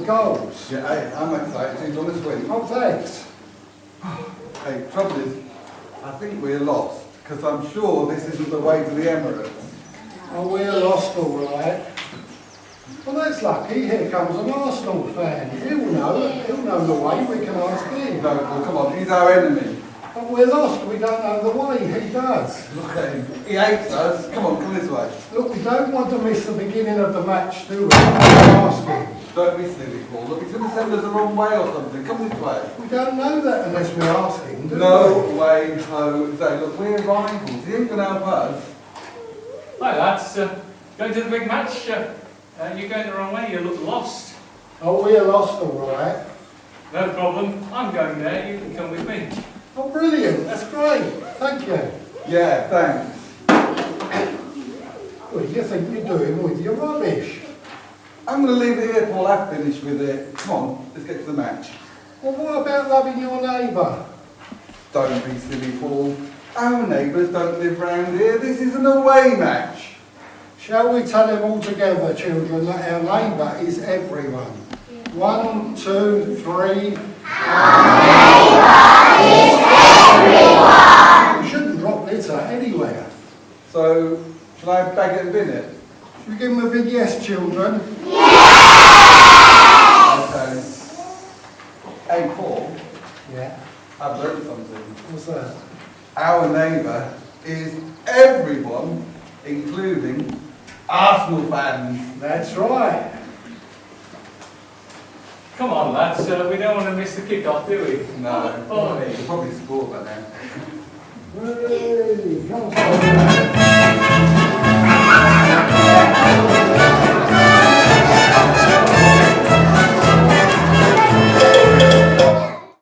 of goals. Yeah, hey, I'm excited. On this week. Oh, thanks. Hey, trouble is, I think we're lost, because I'm sure this isn't the way to the Emirates. Oh, we're lost all right. Well, that's lucky. Here comes an Arsenal fan. He'll know the way. We can ask him. No, well, come on, he's our enemy. But we're lost. We don't know the way. He does. Look at him. He hates us. Come on, come this way. Look, we don't want to miss the beginning of the match, do we? We're asking. Don't be silly, Paul. Look, he's going to send us the wrong way or something. Come this way. We don't know that unless we're asking, do No we? way, Jose. Look, we're rivals. He ain't going to help us. Hi lads, going to the big match. You're going the wrong way, you look lost. Oh, we're lost all right. No problem, I'm going there, you can come with me. Oh, brilliant. That's great. Thank you. Yeah, thanks. What do you think you're doing with your rubbish? I'm going to leave it here, Paul. I've finished with it. Come on, let's get to the match. Well, what about loving your neighbour? Don't be silly, Paul. Our neighbours don't live round here. This is an away match. Shall we tell them all together, children, that our neighbour is everyone? 1, 2, 3. We shouldn't drop litter anywhere. So, shall I bag it and bin it? Should we give them a big yes, children? Okay. Hey, Paul, Yeah. I've learned something. What's that? Our neighbour is everyone, including Arsenal fans. That's right. Come on lads, we don't want to miss the kick-off, do we? No, Oh, they'll probably score by now. Hey, come on.